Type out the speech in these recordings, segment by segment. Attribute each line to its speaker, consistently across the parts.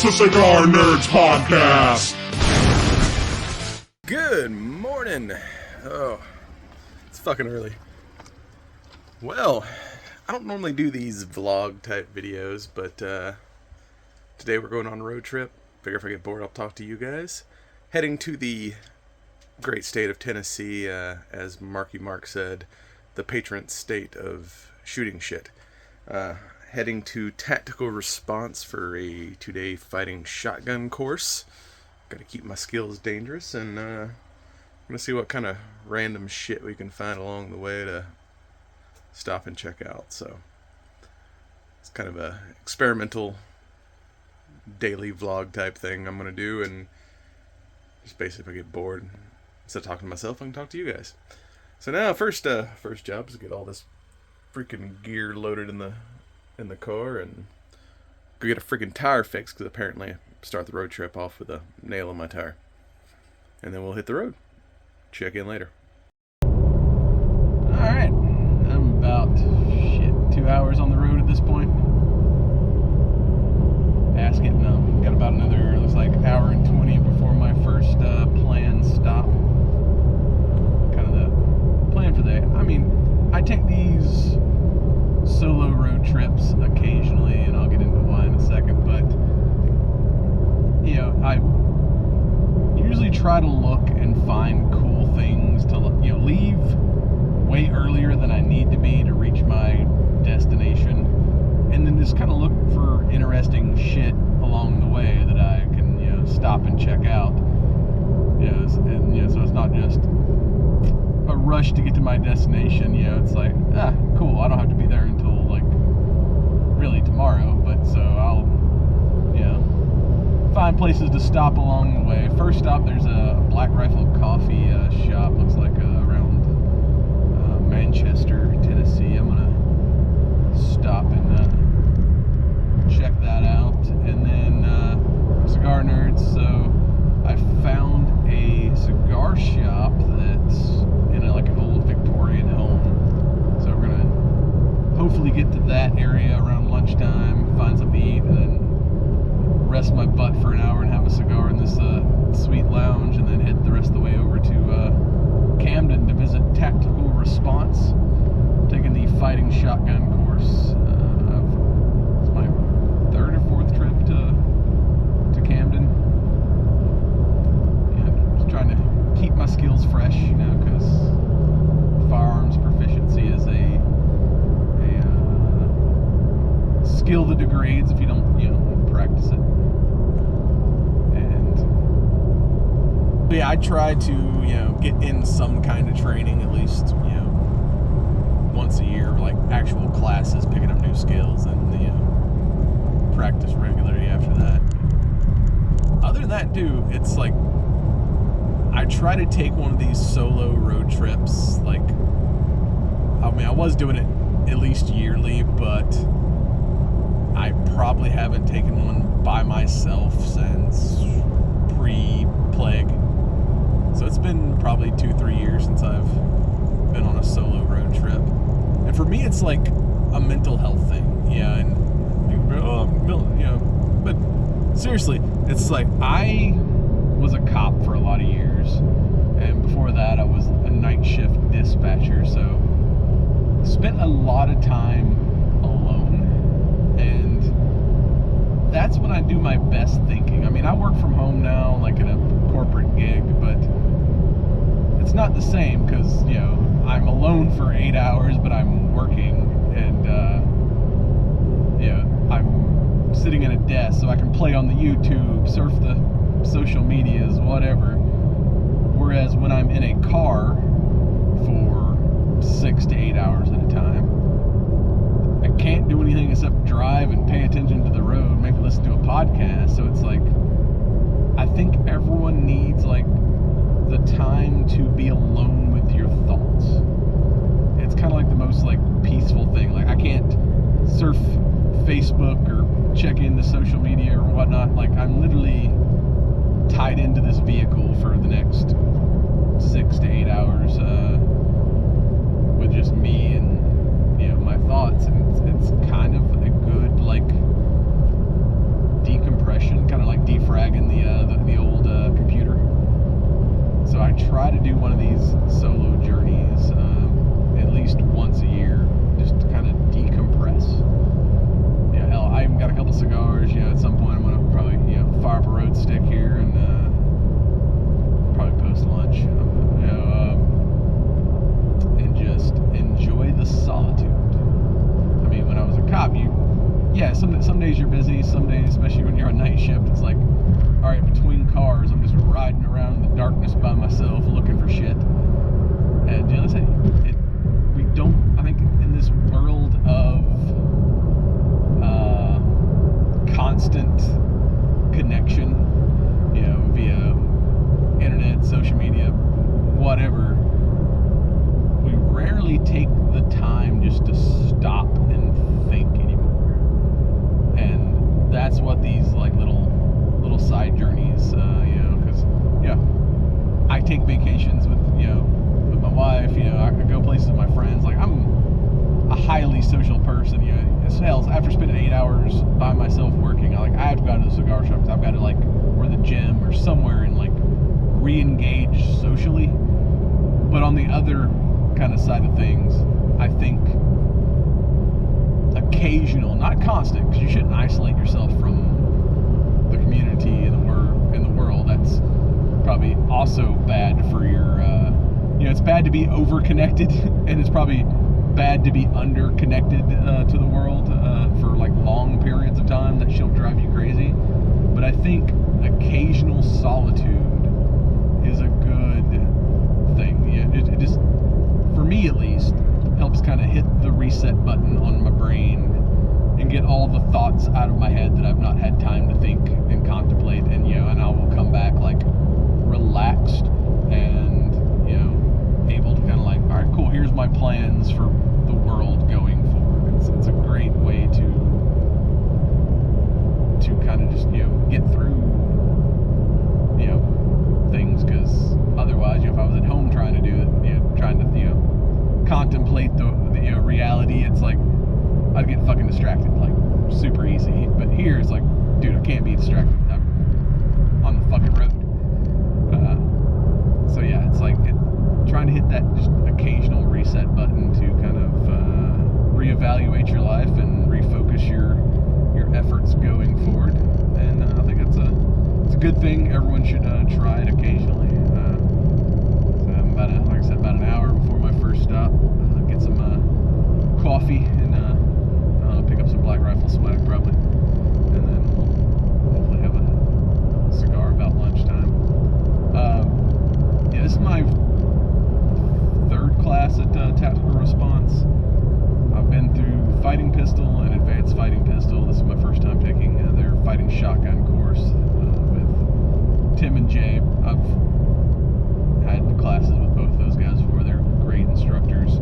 Speaker 1: The Cigar Nerds Podcast.
Speaker 2: Good morning. Oh, it's fucking early. Well, I don't normally do these vlog type videos, but today we're going on a road trip. Figure if I get bored, I'll talk to you guys. Heading to the great state of Tennessee, as Marky Mark said, the patron state of shooting shit. Heading to Tactical Response for a 2-day fighting shotgun course. Gotta keep my skills dangerous, and I'm gonna see what kind of random shit we can find along the way to stop and check out. So it's kind of a experimental daily vlog type thing I'm gonna do, and just basically if I get bored, instead of talking to myself, I can talk to you guys. So now first job is to get all this freaking gear loaded in the car and go get a freaking tire fix, because apparently I start the road trip off with a nail in my tire. And then we'll hit the road. Check in later. Alright, I'm about 2 hours on the road at this point. Ass getting up. Got about another, looks like hour and 20 before my first planned stop. Kind of the plan for the day. I mean, I take these solo road trips occasionally, and I'll get into why in a second, but you know, I usually try to look and find cool things to, you know, leave way earlier than I need to be to reach my destination, and then just kind of look for interesting shit along the way that I can, you know, stop and check out. You know, and you know, so it's not just a rush to get to my destination. You know, it's like, cool, I don't have to be there until like really tomorrow, but so I'll, you know, find places to stop along the way. First stop, there's a Black Rifle coffee shop, looks like around Manchester, Tennessee. I'm gonna stop and check that out, and then Cigar Nerds. So I found a cigar shop that's in like an old Victorian home, so we're gonna hopefully get to that area around lunchtime, find something to eat, and then rest my butt for an hour and have a cigar in this sweet lounge, and then head the rest of the way over to Camden to visit Tactical Response. Taking the fighting shotgun course. It's my third or fourth trip to Camden. Yeah, just trying to keep my skills fresh, you know, because firearms proficiency is a skill that degrades if you don't, you know, practice it. And yeah, I try to, you know, get in some kind of training at least, you know, once a year, like actual classes, picking up new skills, and, you know, practice regularly after that. Other than that, too, it's like I try to take one of these solo road trips, like, I mean, I was doing it at least yearly, but I probably haven't taken one by myself since pre-plague. So it's been probably 2-3 years since I've been on a solo road trip. And for me, it's like a mental health thing. Yeah, and you know, but seriously, it's like I was a cop for a lot of years, and before that I was a night shift dispatcher, so spent a lot of time alone, and that's when I do my best thinking. I mean, I work from home now, like in a corporate gig, but it's not the same, because, you know, I'm alone for 8 hours, but I'm working, and you know, I'm sitting at a desk, so I can play on the YouTube, surf the social medias, whatever. Whereas when I'm in a car for 6 to 8 hours at a time, I can't do anything except drive and pay attention to the road, maybe listen to a podcast. So it's like, I think everyone needs like the time to be alone with your thoughts. It's kind of like the most like peaceful thing. Like, I can't surf Facebook or check into social media or whatnot. Like, I'm literally tied into this vehicle for the next 6 to 8 hours with just me and, you know, my thoughts, and it's kind of a good, like, decompression, kind of like defragging the old computer. So I try to do one of these solo journeys at least once a year, just to kind of decompress. Yeah, hell, I even got a couple cigars. At some point I'm gonna probably fire up a road stick here and probably post lunch. And just enjoy the solitude. I mean, when I was a cop, some days you're busy, some days, especially when you're on night shift, it's like, all right, between cars, I'm just riding around in the darkness by myself looking for shit. And let's say, we don't, I think in this world of constant connection, via internet, social media, whatever, we rarely take the time just to stop and think anymore. And that's what these like little side journeys, because I take vacations with my wife. I could go places with my friends. Like, I'm a highly social person. Hell, after spending 8 hours by myself working, I have to go out to the cigar shops. I've got to or the gym or somewhere and re-engage socially. But on the other kind of side of things, I think occasional, not constant, because you shouldn't isolate yourself from the community and the world. That's probably also bad for your it's bad to be over connected, and it's probably bad to be under connected to the world for long periods of time. That shall drive you crazy. But I think occasional solitude is a good thing. It just, for me at least, helps kind of hit the reset button on my brain and get all the thoughts out of my head that I've not had time to think and contemplate, and and I will come back relaxed and able to kind of all right, cool, here's my plans for the world going forward. It's a great way to kind of just get through things, because otherwise if I was at home trying to do it, trying to contemplate the reality, it's like I'd get fucking distracted super easy. But here it's like, dude, I can't be distracted. I'm on the fucking road. So yeah, it's trying to hit that just occasional reset button to kind of reevaluate your life and refocus your efforts going forward. And I think it's a good thing. Everyone should try it occasionally. So I'm like I said, about an hour before my first stop. Get some coffee and pick up some Black Rifle swag probably, and then we'll hopefully have a cigar about lunchtime. This is my third class at Tactical Response. I've been through Fighting Pistol and Advanced Fighting Pistol. This is my first time taking their Fighting Shotgun course with Tim and Jay. I've had classes with both those guys before. They're great instructors.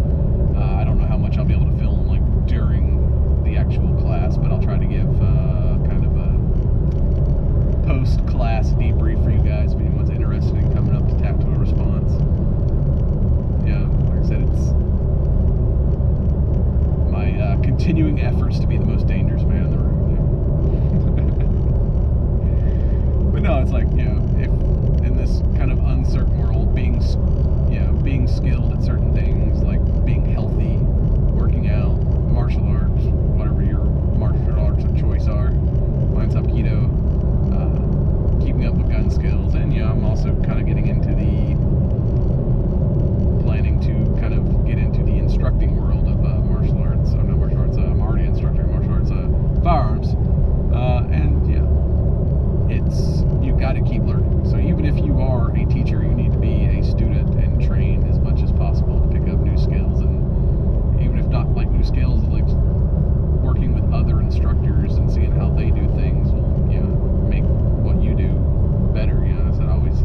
Speaker 2: I don't know how much I'll be able to film during the actual class, but I'll try to give kind of a post-class debrief for you guys if anyone's interested in coming up to Tactical Response. Like I said, it's my continuing efforts to be the most dangerous man in the room. But no, it's if in this kind of uncertain world, being skilled at certain things, like being healthy, working out, martial arts, whatever your martial arts of choice are. Mine's Hapkido. Keeping up with gun skills, and I'm also kind of getting into planning to kind of get into the instructing world of martial arts. I'm not martial arts. I'm already instructor in martial arts firearms, and you got to keep learning. So even if you are a teacher, you need to be a student and train as much as possible to pick up new skills, and even if not new skills, working with other instructors and seeing how they do things will make what you do better. I said always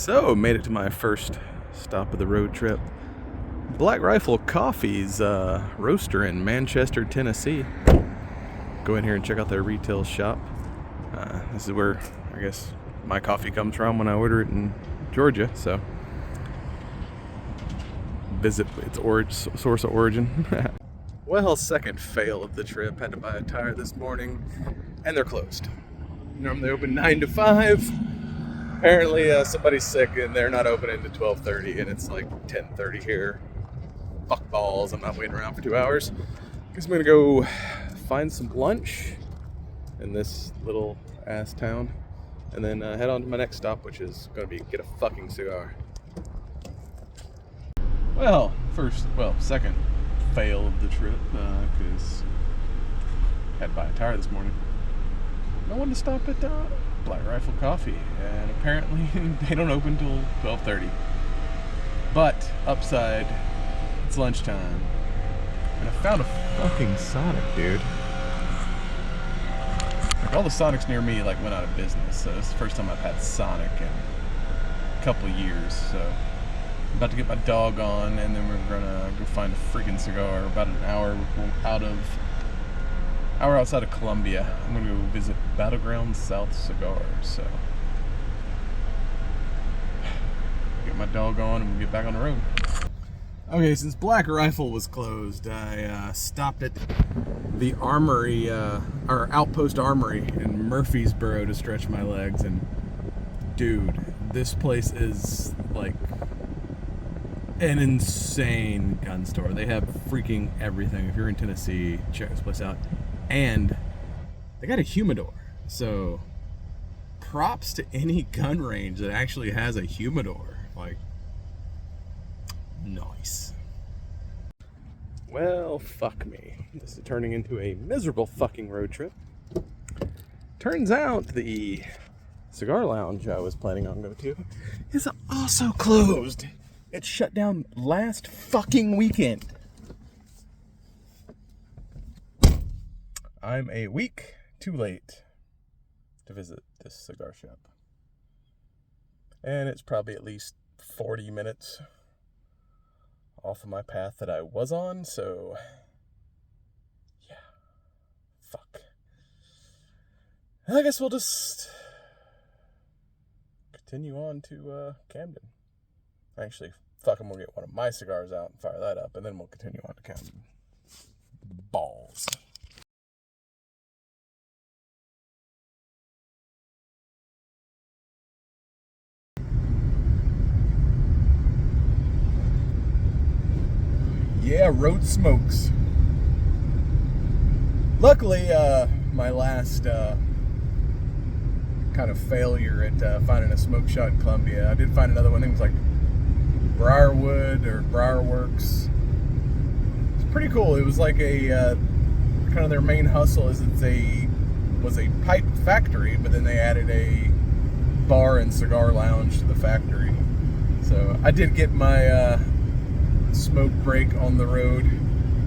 Speaker 2: So, made it to my first stop of the road trip. Black Rifle Coffee's roaster in Manchester, Tennessee. Go in here and check out their retail shop. This is where, I guess, my coffee comes from when I order it in Georgia, so visit its source of origin. Well, second fail of the trip. Had to buy a tire this morning, and they're closed. Normally open 9 to 5. Apparently, somebody's sick, and they're not open until 12:30, and it's like 10:30 here. Fuck balls, I'm not waiting around for 2 hours. Guess I'm gonna go find some lunch in this little ass town, and then head on to my next stop, which is gonna be get a fucking cigar. Well, second fail of the trip, because had to buy a tire this morning. No one to stop at Black Rifle Coffee, and apparently they don't open till 12:30. But upside, it's lunchtime, and I found a fucking Sonic, dude. Like, all the Sonics near me went out of business, so it's the first time I've had Sonic in a couple years. So I'm about to get my dog on, and then we're gonna go find a freaking cigar. About an hour outside of Columbia. I'm gonna go visit Battleground South Cigars. So get my dog on, and we'll get back on the road. Okay, since Black Rifle was closed, I stopped at the Armory, or Outpost Armory in Murfreesboro to stretch my legs, and dude, this place is like an insane gun store. They have freaking everything. If you're in Tennessee, check this place out. And they got a humidor, so props to any gun range that actually has a humidor. Nice. Well, fuck me. This is turning into a miserable fucking road trip. Turns out the cigar lounge I was planning on going to is also closed. It shut down last fucking weekend. I'm a week too late to visit this cigar shop. And it's probably at least 40 minutes off of my path that I was on, so yeah, fuck. I guess we'll just continue on to Camden. Actually, fuck, I'm gonna get one of my cigars out and fire that up, and then we'll continue on to Camden. Balls. Yeah, road smokes. Luckily, my last kind of failure at finding a smoke shop in Columbia, I did find another one. I think it was like Briarwood or Briarworks. It's pretty cool. It was like a kind of their main hustle is was a pipe factory, but then they added a bar and cigar lounge to the factory. So I did get my smoke break on the road,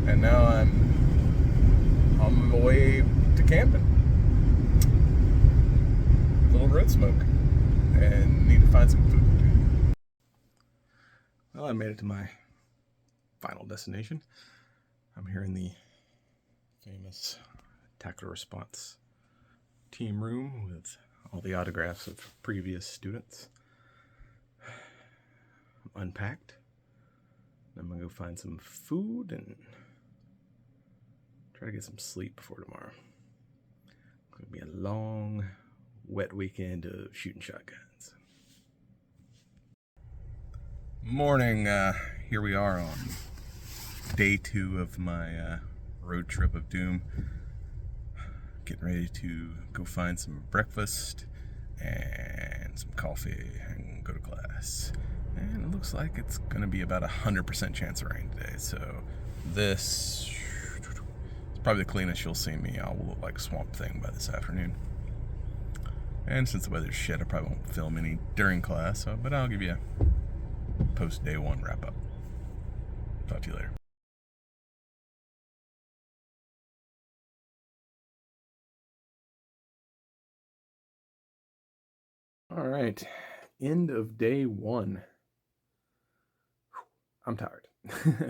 Speaker 2: and now I'm on my way to Camden. Little road smoke, and need to find some food. Well, I made it to my final destination. I'm here in the famous Tactical Response team room with all the autographs of previous students. I'm unpacked. I'm gonna go find some food and try to get some sleep before tomorrow. It's gonna be a long, wet weekend of shooting shotguns. Morning, here we are on day 2 of my road trip of doom. Getting ready to go find some breakfast and some coffee and go to class. And it looks like it's gonna be about 100% chance of rain today, so this is probably the cleanest you'll see me. I'll look like Swamp Thing by this afternoon. And since the weather's shit, I probably won't film any during class, but I'll give you a post day 1 wrap up. Talk to you later. All right,
Speaker 3: end of day one. I'm tired.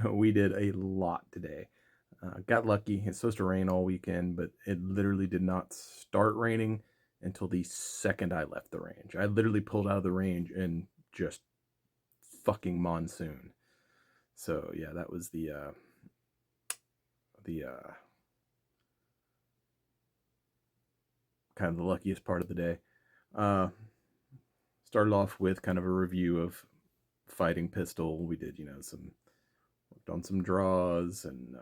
Speaker 3: We did a lot today. Got lucky. It's supposed to rain all weekend, but it literally did not start raining until the second I left the range. I literally pulled out of the range and just fucking monsoon. So yeah, that was the kind of the luckiest part of the day. Started off with kind of a review of fighting pistol. We did, worked on some draws and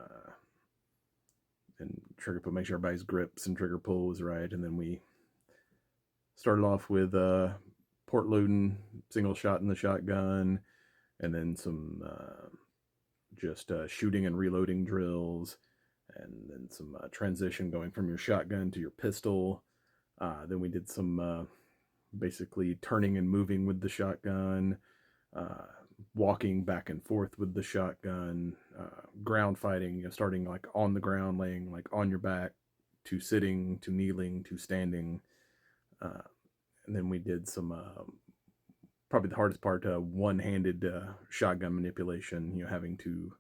Speaker 3: trigger pull, make sure everybody's grips and trigger pull was right. And then we started off with port loading, single shot in the shotgun, and then some just shooting and reloading drills, and then some transition going from your shotgun to your pistol. Then we did some basically turning and moving with the shotgun, walking back and forth with the shotgun, ground fighting, starting like on the ground, laying like on your back, to sitting, to kneeling, to standing. And then we did some, probably the hardest part, one-handed shotgun manipulation, having to,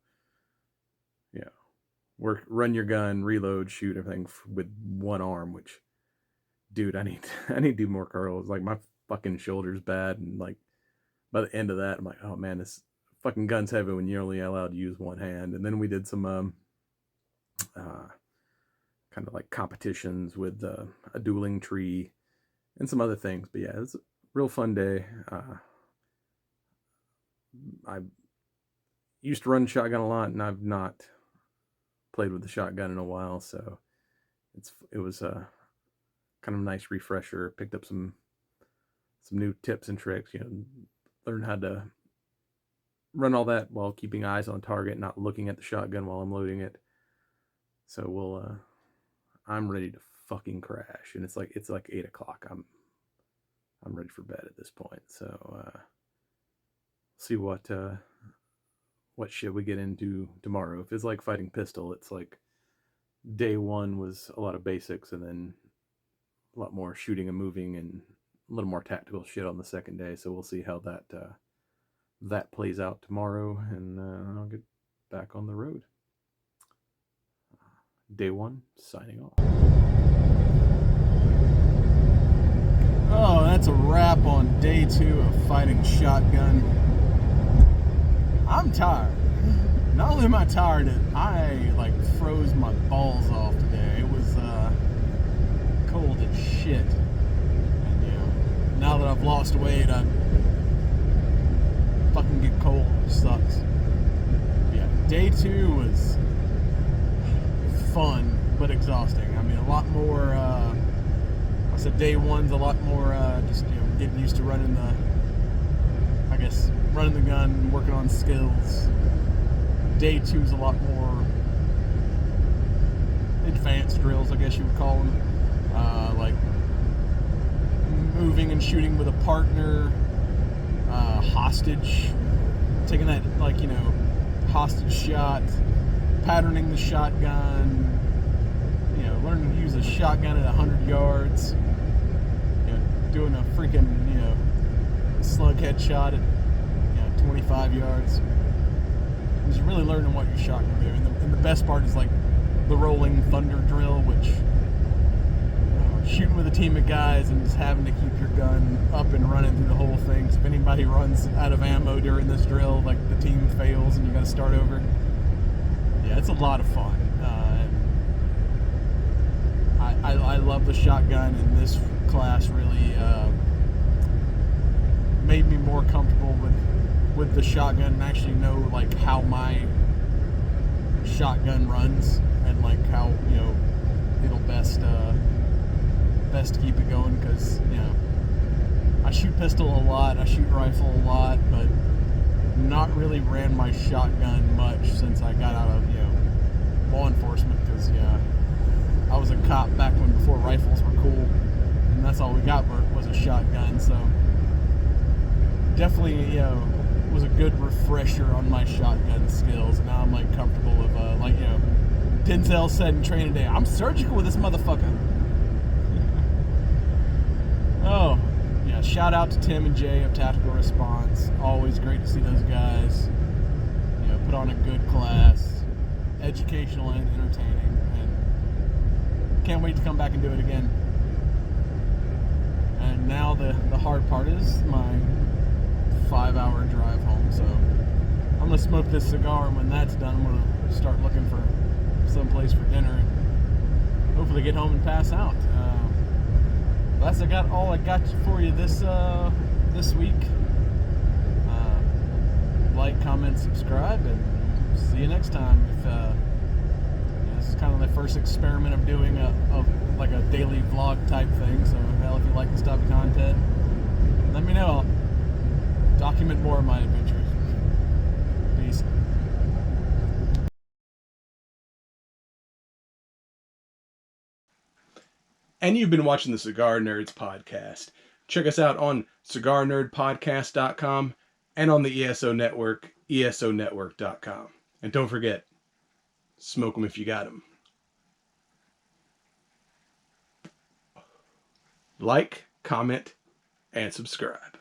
Speaker 3: run your gun, reload, shoot, everything with one arm, which, dude, I need to do more curls. Like, my fucking shoulder's bad, and like by the end of that, I'm like, oh man, this fucking gun's heavy when you're only allowed to use one hand. And then we did some kind of like competitions with a dueling tree and some other things. But yeah, it was a real fun day. I used to run shotgun a lot, and I've not played with the shotgun in a while, so it was a kind of nice refresher. Picked up some new tips and tricks, learn how to run all that while keeping eyes on target, not looking at the shotgun while I'm loading it. So I'm ready to fucking crash, and it's like 8 o'clock. I'm ready for bed at this point. So see what shit we get into tomorrow. If it's like fighting pistol, it's like day one was a lot of basics, and then a lot more shooting and moving, and a little more tactical shit on the second day. So we'll see how that plays out tomorrow, and I'll get back on the road. Day one, signing off.
Speaker 2: Oh, that's a wrap on day 2 of fighting shotgun. I'm tired. Not only am I tired, I froze my balls off today. It was cold as shit. And now that I've lost weight, I fucking get cold, which sucks. Yeah, day 2 was fun but exhausting. I mean, a lot more. I said day 1's a lot more just getting used to running the gun, working on skills. Day 2's a lot more advanced drills, I guess you would call them. Like moving and shooting with a partner, hostage, taking that hostage shot, patterning the shotgun, learning to use a shotgun at 100 yards, doing a freaking slug headshot at 25 yards. Just really learning what your shotgun do. And the best part is the rolling thunder drill, which shooting with a team of guys and just having to keep your gun up and running through the whole thing. So if anybody runs out of ammo during this drill, the team fails and you got to start over. Yeah, it's a lot of fun. I love the shotgun, and this class really made me more comfortable with the shotgun, and actually know how my shotgun runs, and how it'll best keep it going, because I shoot pistol a lot, I shoot rifle a lot, but not really ran my shotgun much since I got out of law enforcement, because I was a cop back before rifles were cool, and that's all we got was a shotgun. So definitely was a good refresher on my shotgun skills, and now I'm comfortable with Denzel said in training day, I'm surgical with this motherfucker. Oh yeah, yeah, shout out to Tim and Jay of Tactical Response. Always great to see those guys, put on a good class, educational and entertaining, and can't wait to come back and do it again. And now the hard part is my 5-hour drive home, so I'm going to smoke this cigar, and when that's done, I'm going to start looking for some place for dinner and hopefully get home and pass out. That's all I got for you this week. Like, comment, subscribe, and see you next time. This is kind of the first experiment of doing a daily vlog type thing. So, if you like this type of content, let me know. I'll document more of my adventures. Peace.
Speaker 3: And you've been watching the Cigar Nerds podcast. Check us out on cigarnerdpodcast.com and on the ESO Network, esonetwork.com. And don't forget, smoke them if you got them. Like, comment, and subscribe.